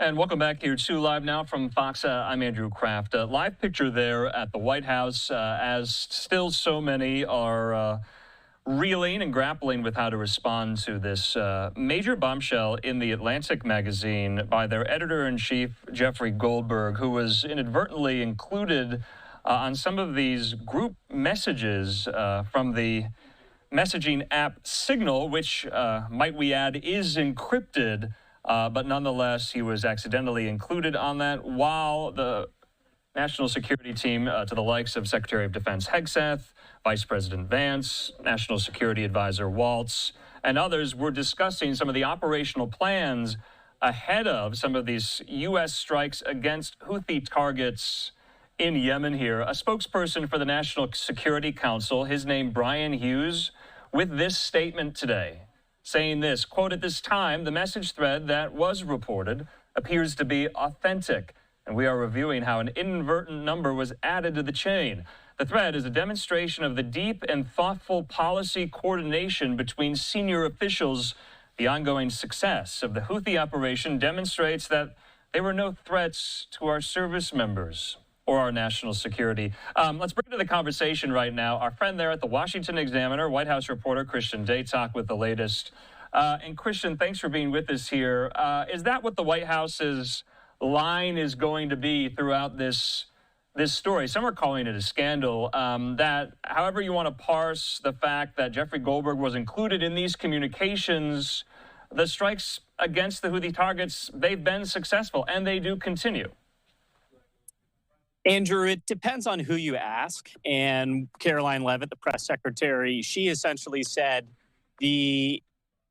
And welcome back here to Live Now from Fox. I'm Andrew Kraft. Live picture there at the White House as still so many are reeling and grappling with how to respond to this major bombshell in the Atlantic magazine by their editor-in-chief, Jeffrey Goldberg, who was inadvertently included on some of these group messages from the messaging app Signal, which, might we add, is encrypted. But nonetheless, he was accidentally included on that while the national security team, to the likes of Secretary of Defense Hegseth, Vice President Vance, National Security Advisor Waltz, and others were discussing some of the operational plans ahead of some of these U.S. strikes against Houthi targets in Yemen here. A spokesperson for the National Security Council, his name Brian Hughes, with this statement today, saying this, quote, "At this time, the message thread that was reported appears to be authentic, and we are reviewing how an inadvertent number was added to the chain. The thread is a demonstration of the deep and thoughtful policy coordination between senior officials. The ongoing success of the Houthi operation demonstrates that there were no threats to our service members or our national security." Let's bring to the conversation right now our friend there at the Washington Examiner, White House reporter Christian Daytalk with the latest. And Christian, thanks for being with us here. Is that what the White House's line is going to be throughout this story? Some are calling it a scandal. That, however you want to parse the fact that Jeffrey Goldberg was included in these communications, the strikes against the Houthi targets, they've been successful, and they do continue. Andrew, it depends on who you ask. And Caroline Leavitt, the press secretary, she essentially said the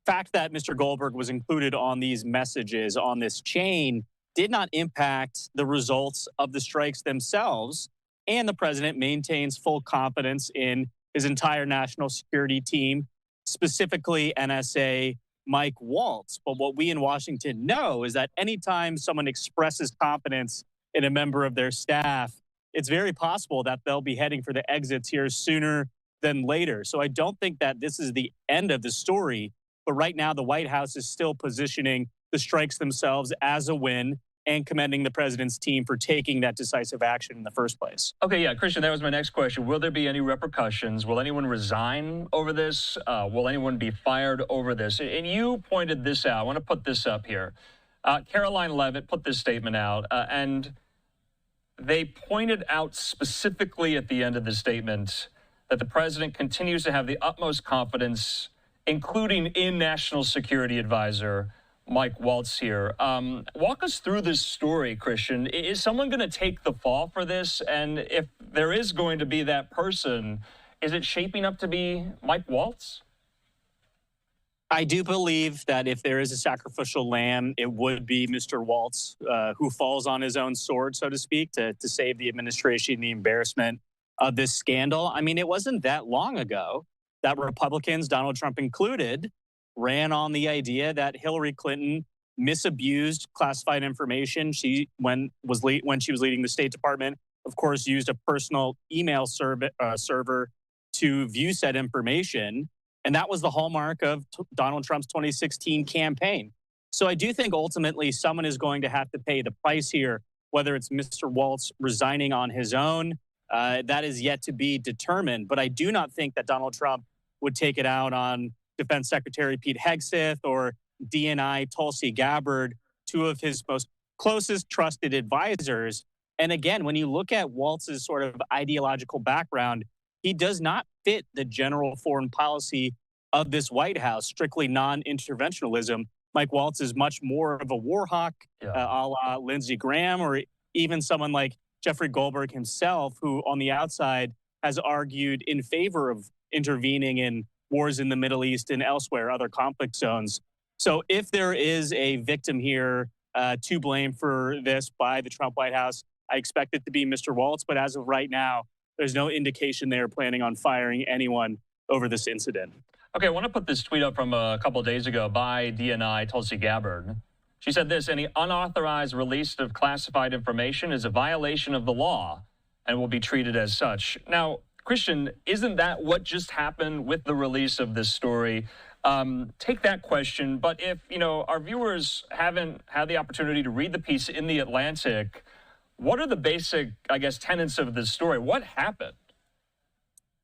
fact that Mr. Goldberg was included on these messages on this chain did not impact the results of the strikes themselves. And the president maintains full confidence in his entire national security team, specifically NSA Mike Waltz. But what we in Washington know is that anytime someone expresses confidence in a member of their staff, it's very possible that they'll be heading for the exits here sooner than later. So I don't think that this is the end of the story. But right now, the White House is still positioning the strikes themselves as a win and commending the president's team for taking that decisive action in the first place. Okay, yeah, Christian, that was my next question. Will there be any repercussions? Will anyone resign over this? Will anyone be fired over this? And you pointed this out. I want to put this up here. Caroline Leavitt put this statement out, and they pointed out specifically at the end of the statement that the president continues to have the utmost confidence, including in National Security Advisor Mike Waltz here. Walk us through this story, Christian. Is someone going to take the fall for this? And if there is going to be that person, is it shaping up to be Mike Waltz? I do believe that if there is a sacrificial lamb, it would be Mr. Waltz, who falls on his own sword, so to speak, to save the administration the embarrassment of this scandal. I mean, it wasn't that long ago that Republicans, Donald Trump included, ran on the idea that Hillary Clinton misabused classified information. When she was leading the State Department, of course, used a personal email server to view said information. And that was the hallmark of Donald Trump's 2016 campaign. So I do think ultimately someone is going to have to pay the price here, whether it's Mr. Waltz resigning on his own. That is yet to be determined. But I do not think that Donald Trump would take it out on Defense Secretary Pete Hegseth or DNI Tulsi Gabbard, two of his most closest trusted advisors. And again, when you look at Waltz's sort of ideological background, he does not fit the general foreign policy of this White House, strictly non-interventionalism. Mike Waltz is much more of a war hawk, a la Lindsey Graham, or even someone like Jeffrey Goldberg himself, who on the outside has argued in favor of intervening in wars in the Middle East and elsewhere, other conflict zones. So if there is a victim here to blame for this by the Trump White House, I expect it to be Mr. Waltz. But as of right now, there's no indication they are planning on firing anyone over this incident. Okay, I want to put this tweet up from a couple of days ago by DNI Tulsi Gabbard. She said this: any unauthorized release of classified information is a violation of the law and will be treated as such. Now, Christian, isn't that what just happened with the release of this story? take that question. But if, our viewers haven't had the opportunity to read the piece in The Atlantic, what are the basic, I guess, tenets of this story? What happened?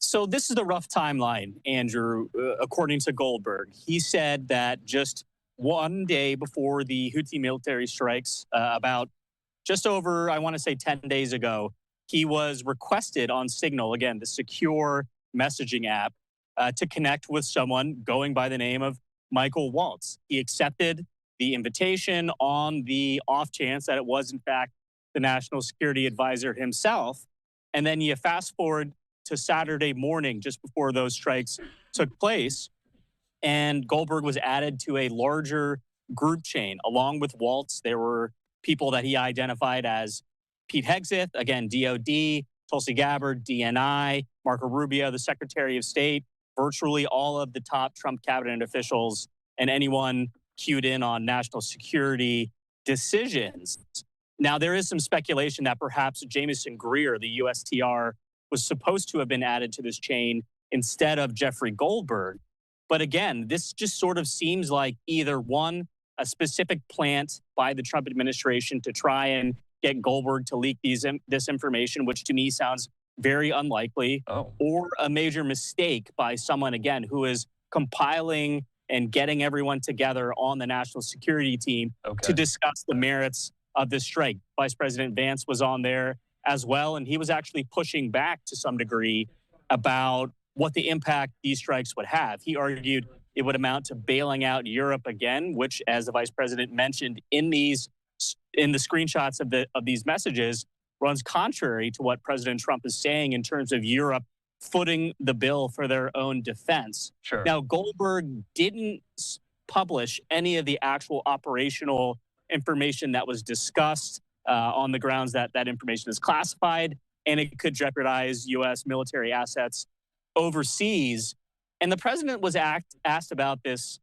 So this is the rough timeline, Andrew, according to Goldberg. He said that just one day before the Houthi military strikes, about just over, I want to say 10 days ago, he was requested on Signal, again, the secure messaging app, to connect with someone going by the name of Michael Waltz. He accepted the invitation on the off chance that it was, in fact, the national security advisor himself. And then you fast forward to Saturday morning, just before those strikes took place, and Goldberg was added to a larger group chain. Along with Waltz, there were people that he identified as Pete Hegseth, again, DOD, Tulsi Gabbard, DNI, Marco Rubio, the Secretary of State, virtually all of the top Trump cabinet officials, and anyone cued in on national security decisions. Now, there is some speculation that perhaps Jamieson Greer, the USTR, was supposed to have been added to this chain instead of Jeffrey Goldberg. But again, this just sort of seems like either one, a specific plant by the Trump administration to try and get Goldberg to leak this information, which to me sounds very unlikely, or a major mistake by someone, again, who is compiling and getting everyone together on the national security team to discuss the merits of this strike. Vice President Vance was on there as well, and he was actually pushing back to some degree about what the impact these strikes would have. He argued it would amount to bailing out Europe again, which, as the vice president mentioned in the screenshots of these messages, runs contrary to what President Trump is saying in terms of Europe footing the bill for their own defense. Sure. Now, Goldberg didn't publish any of the actual operational information that was discussed on the grounds that that information is classified and it could jeopardize U.S. military assets overseas. And the president was asked about this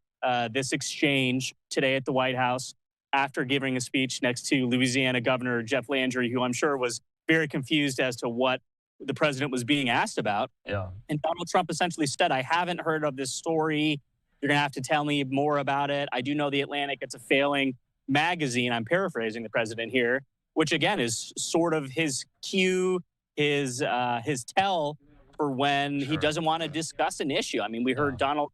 exchange today at the White House after giving a speech next to Louisiana Governor Jeff Landry, who I'm sure was very confused as to what the president was being asked about. Yeah. And Donald Trump essentially said, I haven't heard of this story. You're going to have to tell me more about it. I do know The Atlantic, it's a failing magazine. I'm paraphrasing the president here, which again is sort of his cue, his tell for when he doesn't want to discuss an issue. I mean, we heard Donald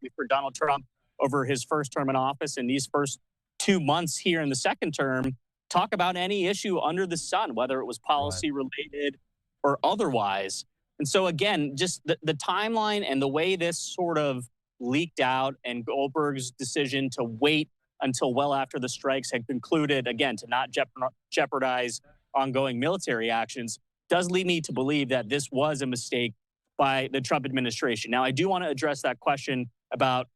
Trump over his first term in office and these first 2 months here in the second term talk about any issue under the sun, whether it was policy related or otherwise. And so again, just the timeline and the way this sort of leaked out and Goldberg's decision to wait until well after the strikes had concluded, again, to not jeopardize ongoing military actions, does lead me to believe that this was a mistake by the Trump administration. Now, I do want to address that question about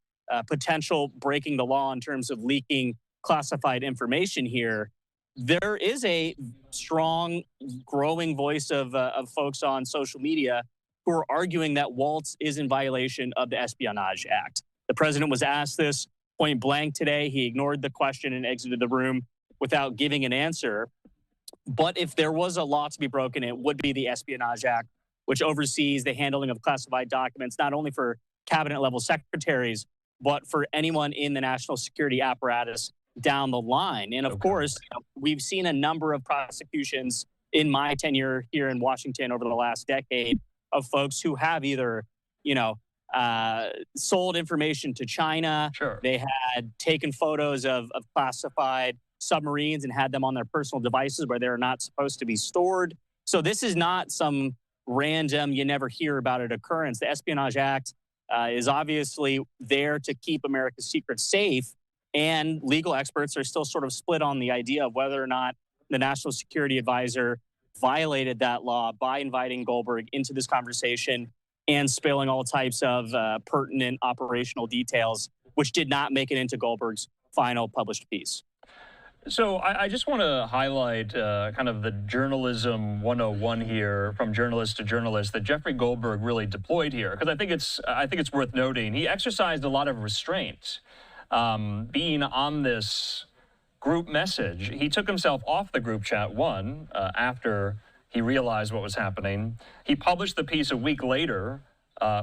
potential breaking the law in terms of leaking classified information here. There is a strong, growing voice of folks on social media who are arguing that Waltz is in violation of the Espionage Act. The president was asked this point blank today. He ignored the question and exited the room without giving an answer. But if there was a law to be broken, it would be the Espionage Act, which oversees the handling of classified documents, not only for cabinet-level secretaries, but for anyone in the national security apparatus down the line. And of course, we've seen a number of prosecutions in my tenure here in Washington over the last decade of folks who have either, sold information to China. Sure. They had taken photos of classified submarines and had them on their personal devices where they're not supposed to be stored. So this is not some random, you never hear about it occurrence. The Espionage Act is obviously there to keep America's secrets safe. And legal experts are still sort of split on the idea of whether or not the National Security Advisor violated that law by inviting Goldberg into this conversation and spilling all types of pertinent operational details, which did not make it into Goldberg's final published piece. So I just want to highlight kind of the journalism 101 here, from journalist to journalist, that Jeffrey Goldberg really deployed here, because I think it's worth noting he exercised a lot of restraint. Being on this group message, he took himself off the group chat after he realized what was happening. He published the piece a week later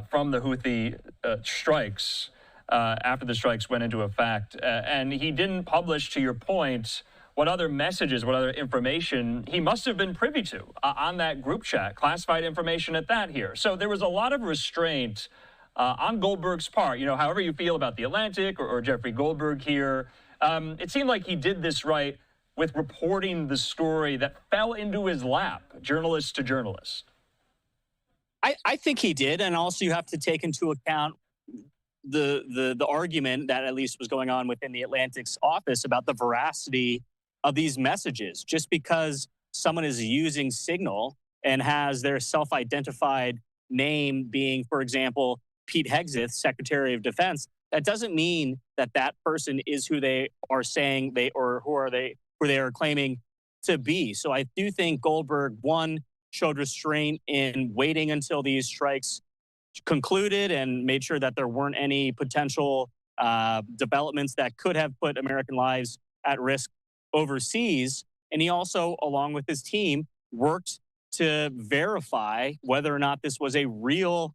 from the Houthi strikes. after the strikes went into effect. And he didn't publish, to your point, what other messages, what other information he must have been privy to on that group chat, classified information at that here. So there was a lot of restraint on Goldberg's part. You know, however you feel about The Atlantic or Jeffrey Goldberg here, it seemed like he did this right with reporting the story that fell into his lap, journalist to journalist. I think he did, and also you have to take into account the argument that at least was going on within the Atlantic's office about the veracity of these messages. Just because someone is using Signal and has their self-identified name being, for example, Pete Hegseth, Secretary of Defense, that doesn't mean that that person is who they are saying they or who they are claiming to be. So I do think Goldberg, one, showed restraint in waiting until these strikes concluded and made sure that there weren't any potential developments that could have put American lives at risk overseas. And he also, along with his team, worked to verify whether or not this was a real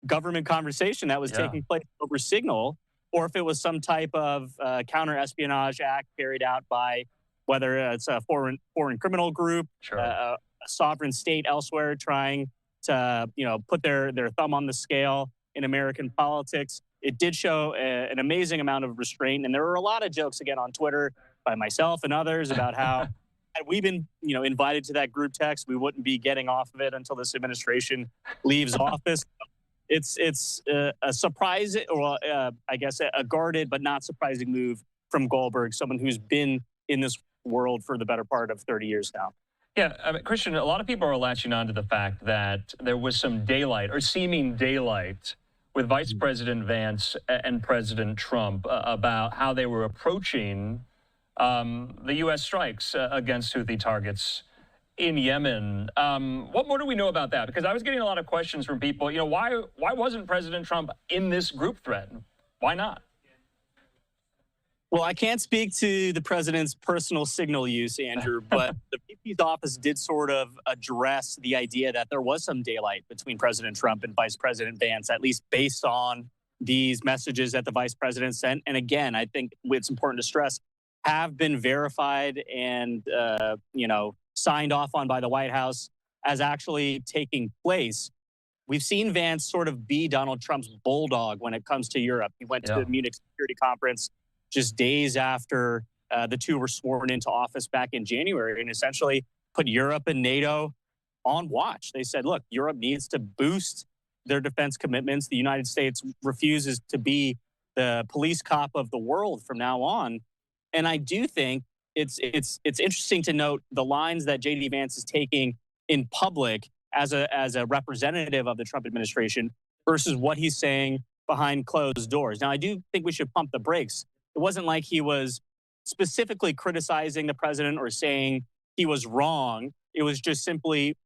government conversation that was taking place over Signal, or if it was some type of counter-espionage act carried out by whether it's a foreign criminal group, a sovereign state elsewhere trying to, you know, put their thumb on the scale in American politics. It did show an amazing amount of restraint, and there were a lot of jokes again on Twitter by myself and others about how had we been, you know, invited to that group text, we wouldn't be getting off of it until this administration leaves office. It's a surprise, or I guess a guarded but not surprising move from Goldberg, someone who's been in this world for the better part of 30 years now. Yeah, I mean, Christian, a lot of people are latching on to the fact that there was some daylight or seeming daylight with Vice President Vance and President Trump about how they were approaching the U.S. strikes against Houthi targets in Yemen. What more do we know about that? Because I was getting a lot of questions from people, you know, why wasn't President Trump in this group thread? Why not? Well, I can't speak to the president's personal Signal use, Andrew, but the VP's office did sort of address the idea that there was some daylight between President Trump and Vice President Vance, at least based on these messages that the vice president sent. And again, I think it's important to stress, have been verified and, you know, signed off on by the White House as actually taking place. We've seen Vance sort of be Donald Trump's bulldog when it comes to Europe. He went to the Munich Security Conference just days after the two were sworn into office back in January, and essentially put Europe and NATO on watch. They said, look, Europe needs to boost their defense commitments. The United States refuses to be the police cop of the world from now on. And I do think it's interesting to note the lines that J.D. Vance is taking in public as a representative of the Trump administration versus what he's saying behind closed doors. Now, I do think we should pump the brakes. It wasn't like he was specifically criticizing the president or saying he was wrong. It was just simply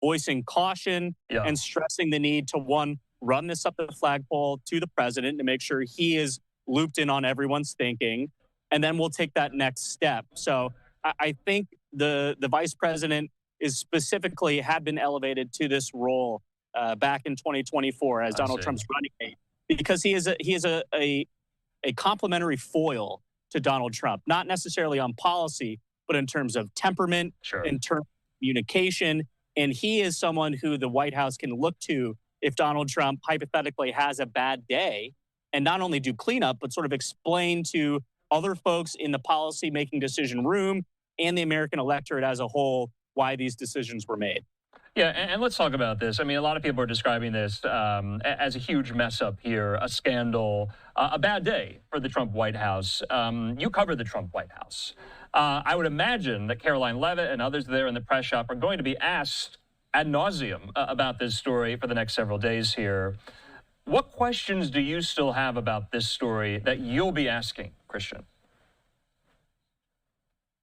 voicing caution and stressing the need to, one, run this up the flagpole to the president to make sure he is looped in on everyone's thinking, and then we'll take that next step. So I think the vice president is specifically had been elevated to this role back in 2024 as Donald Trump's running mate, because he is a complementary foil to Donald Trump, not necessarily on policy, but in terms of temperament, in terms of communication. And he is someone who the White House can look to if Donald Trump hypothetically has a bad day, and not only do cleanup, but sort of explain to other folks in the policy-making decision room and the American electorate as a whole why these decisions were made. Yeah, and let's talk about this. I mean, a lot of people are describing this as a huge mess up here, a scandal, a bad day for the Trump White House. You cover the Trump White House. I would imagine that Caroline Leavitt and others there in the press shop are going to be asked ad nauseum about this story for the next several days here. What questions do you still have about this story that you'll be asking, Christian?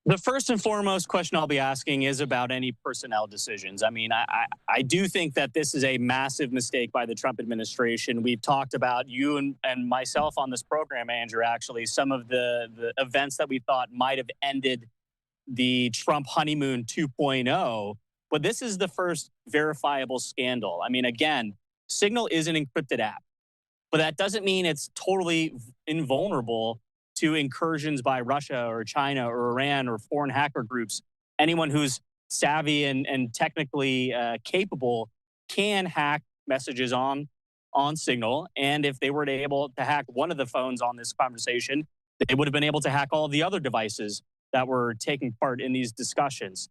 The first and foremost question I'll be asking is about any personnel decisions. I mean, I do think that this is a massive mistake by the Trump administration. We've talked about, you and myself on this program, Andrew, actually, some of the events that we thought might have ended the Trump honeymoon 2.0. But this is the first verifiable scandal. I mean, again, Signal is an encrypted app. but that doesn't mean it's totally invulnerable to incursions by Russia or China or Iran or foreign hacker groups. Anyone who's savvy and technically capable can hack messages on Signal. And if they were able to hack one of the phones on this conversation, they would have been able to hack all the other devices that were taking part in these discussions.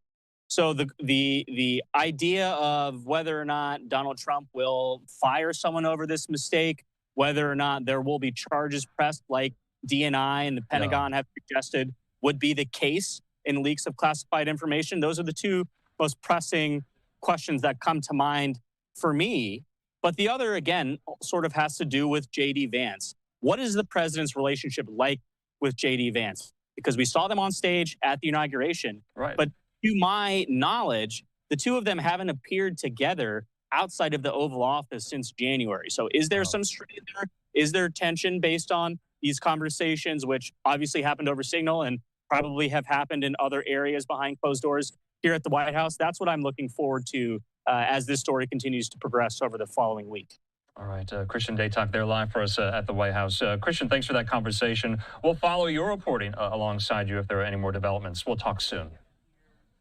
So the idea of whether or not Donald Trump will fire someone over this mistake, whether or not there will be charges pressed like DNI and the Pentagon have suggested would be the case in leaks of classified information, those are the two most pressing questions that come to mind for me. But the other, again, sort of has to do with J.D. Vance. What is the president's relationship like with J.D. Vance? Because we saw them on stage at the inauguration. Right. But to my knowledge, the two of them haven't appeared together outside of the Oval Office since January. So is there some strain there? Is there tension based on these conversations, which obviously happened over Signal and probably have happened in other areas behind closed doors here at the White House? That's what I'm looking forward to as this story continues to progress over the following week. All right, Christian Daytok there live for us at the White House. Christian, thanks for that conversation. We'll follow your reporting alongside you if there are any more developments. We'll talk soon.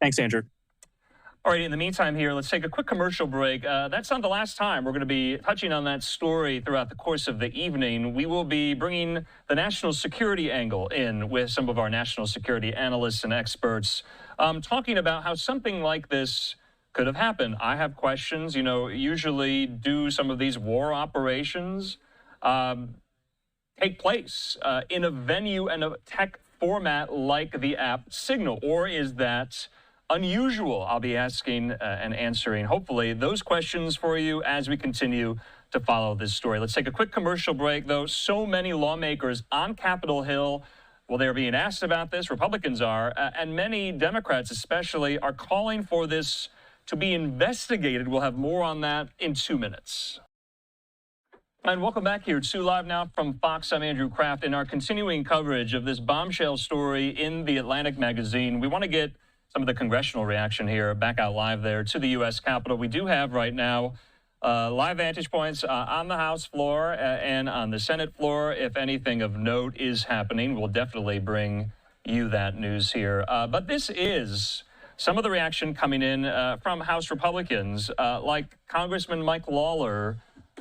Thanks, Andrew. All right, in the meantime here, let's take a quick commercial break. That's not the last time we're going to be touching on that story throughout the course of the evening. We will be bringing the national security angle in with some of our national security analysts and experts, talking about how something like this could have happened. I have questions. You know, usually do some of these war operations take place in a venue and a tech format like the app Signal, or is that unusual? I'll be asking and answering, hopefully, those questions for you as we continue to follow this story. Let's take a quick commercial break, though. So many lawmakers on Capitol Hill, well, they're being asked about this, Republicans are, and many Democrats especially are calling for this to be investigated. We'll have more on that in 2 minutes. And welcome back here to Live Now from Fox. I'm Andrew Kraft. In our continuing coverage of this bombshell story in the Atlantic magazine, we want to get some of the congressional reaction here back out live there to the U.S. Capitol. We do have right now live vantage points on the House floor and on the Senate floor. If anything of note is happening, we'll definitely bring you that news here. But this is some of the reaction coming in from House Republicans, like Congressman Mike Lawler,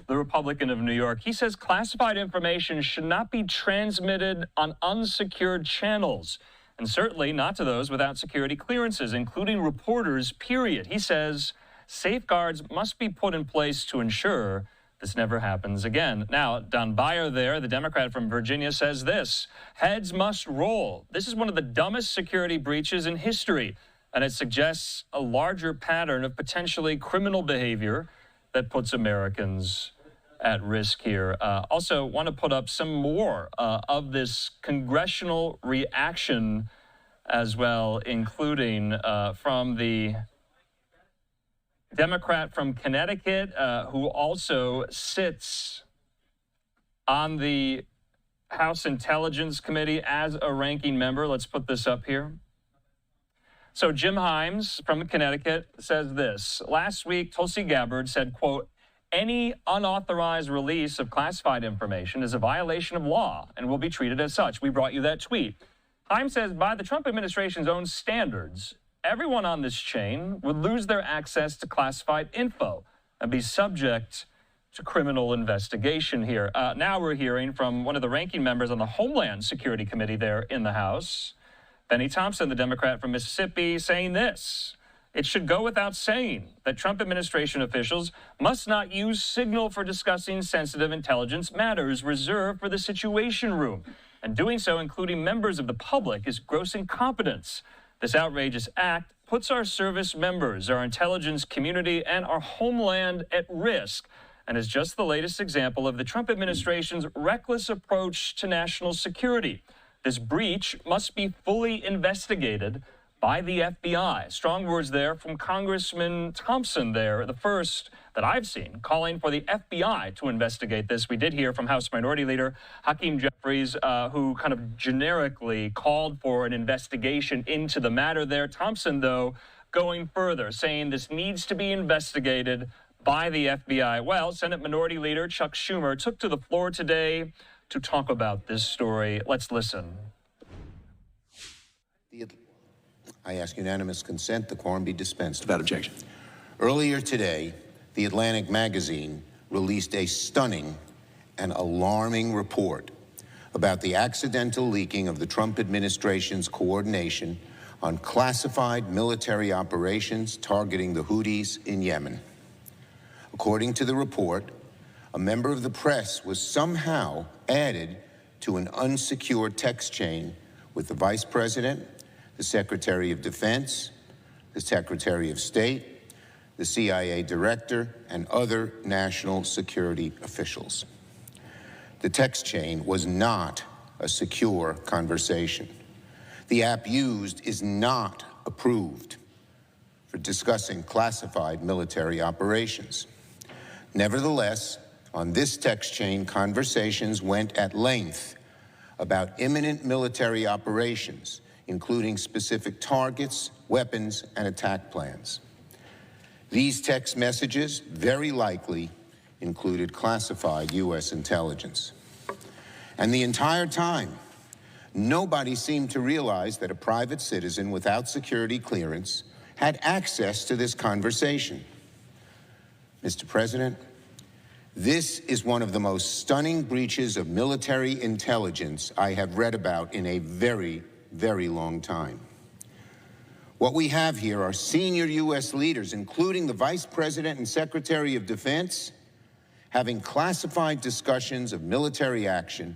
the Republican of New York. He says classified information should not be transmitted on unsecured channels, and certainly not to those without security clearances, including reporters, period. He says safeguards must be put in place to ensure this never happens again. Now, Don Beyer there, the Democrat from Virginia, says this: heads must roll. This is one of the dumbest security breaches in history, and it suggests a larger pattern of potentially criminal behavior that puts Americans at risk here. Also, want to put up some more of this congressional reaction as well, including from the Democrat from Connecticut, who also sits on the House Intelligence Committee as a ranking member. Let's put this up here. So Jim Himes from Connecticut says this: last week, Tulsi Gabbard said, quote, any unauthorized release of classified information is a violation of law and will be treated as such. We brought you that tweet. Himes says, by the Trump administration's own standards, everyone on this chain would lose their access to classified info and be subject to criminal investigation here. Now we're hearing from one of the ranking members on the Homeland Security Committee there in the House, Benny Thompson, the Democrat from Mississippi, saying this: it should go without saying that Trump administration officials must not use Signal for discussing sensitive intelligence matters reserved for the Situation Room. And doing so, including members of the public, is gross incompetence. This outrageous act puts our service members, our intelligence community, and our homeland at risk, and is just the latest example of the Trump administration's reckless approach to national security. This breach must be fully investigated by the FBI. Strong words there from Congressman Thompson there, the first that I've seen, calling for the FBI to investigate this. We did hear from House Minority Leader Hakeem Jeffries, who kind of generically called for an investigation into the matter there. Thompson, though, going further, saying this needs to be investigated by the FBI. Well, Senate Minority Leader Chuck Schumer took to the floor today to talk about this story. Let's listen. I ask unanimous consent the quorum be dispensed. Without objection. Earlier today, The Atlantic magazine released a stunning and alarming report about the accidental leaking of the Trump administration's coordination on classified military operations targeting the Houthis in Yemen. According to the report, a member of the press was somehow added to an unsecured text chain with the Vice President, the Secretary of Defense, the Secretary of State, the CIA Director, and other national security officials. The text chain was not a secure conversation. The app used is not approved for discussing classified military operations. Nevertheless, on this text chain, conversations went at length about imminent military operations, including specific targets, weapons, and attack plans. These text messages very likely included classified U.S. intelligence. And the entire time, nobody seemed to realize that a private citizen without security clearance had access to this conversation. Mr. President, this is one of the most stunning breaches of military intelligence I have read about in a very, very long time. What we have here are senior U.S. leaders, including the Vice President and Secretary of Defense, having classified discussions of military action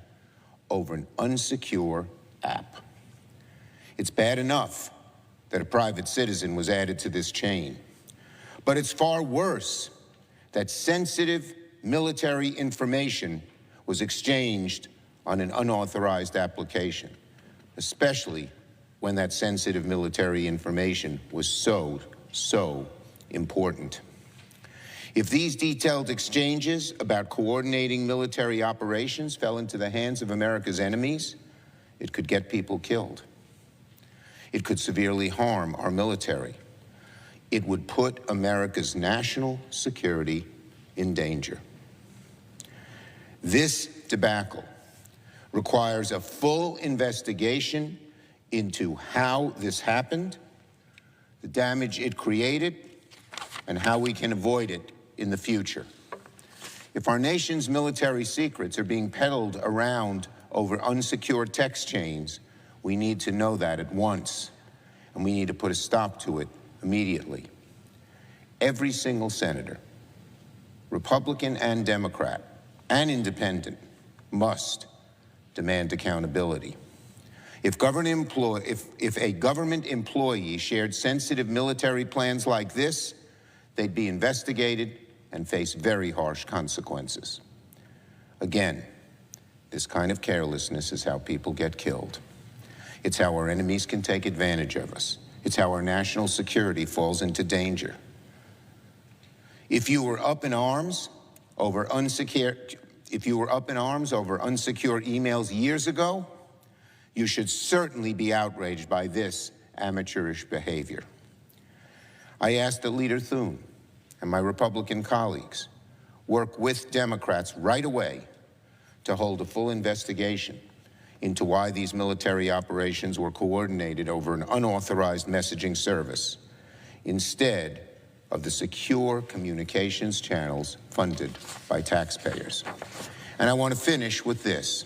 over an unsecure app. It's bad enough that a private citizen was added to this chain, but it's far worse that sensitive military information was exchanged on an unauthorized application, especially when that sensitive military information was so important. If these detailed exchanges about coordinating military operations fell into the hands of America's enemies, it could get people killed. It could severely harm our military. It would put America's national security in danger. This debacle requires a full investigation into how this happened, the damage it created, and how we can avoid it in the future. If our nation's military secrets are being peddled around over unsecured text chains, we need to know that at once, and we need to put a stop to it immediately. Every single senator, Republican and Democrat, and independent, must demand accountability. If a government employee shared sensitive military plans like this, they'd be investigated and face very harsh consequences. Again, this kind of carelessness is how people get killed. It's how our enemies can take advantage of us. It's how our national security falls into danger. If you were up in arms over unsecure emails years ago, you should certainly be outraged by this amateurish behavior. I ask that Leader Thune and my Republican colleagues work with Democrats right away to hold a full investigation into why these military operations were coordinated over an unauthorized messaging service instead of the secure communications channels funded by taxpayers. And I want to finish with this.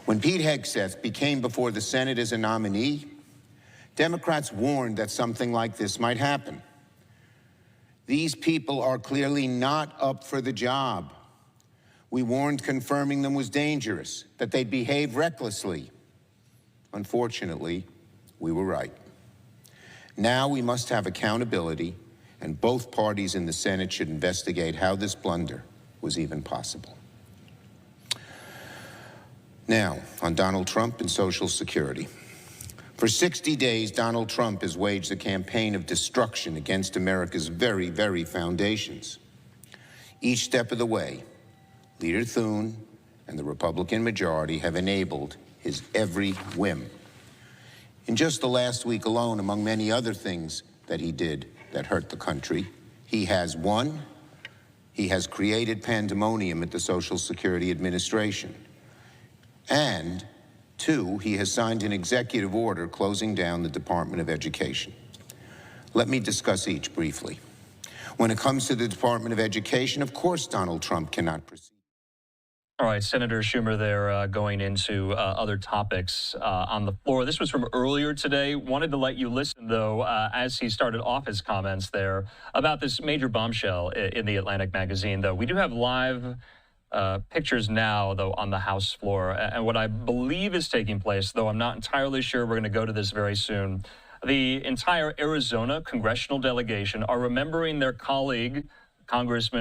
When Pete Hegseth became before the Senate as a nominee, Democrats warned that something like this might happen. These people are clearly not up for the job. We warned confirming them was dangerous, that they'd behave recklessly. Unfortunately, we were right. Now we must have accountability, and both parties in the Senate should investigate how this blunder was even possible. Now, on Donald Trump and Social Security. For 60 days, Donald Trump has waged a campaign of destruction against America's very, very foundations. Each step of the way, Leader Thune and the Republican majority have enabled his every whim. In just the last week alone, among many other things that he did that hurt the country, he has, 1, he has created pandemonium at the Social Security Administration. And 2, he has signed an executive order closing down the Department of Education. Let me discuss each briefly. When it comes to the Department of Education, of course Donald Trump cannot proceed. All right, Senator Schumer there going into other topics on the floor. This was from earlier today. Wanted to let you listen, though, as he started off his comments there about this major bombshell in the Atlantic magazine, though. We do have live pictures now, though, on the House floor. And what I believe is taking place, though I'm not entirely sure, we're going to go to this very soon. The entire Arizona congressional delegation are remembering their colleague, Congressman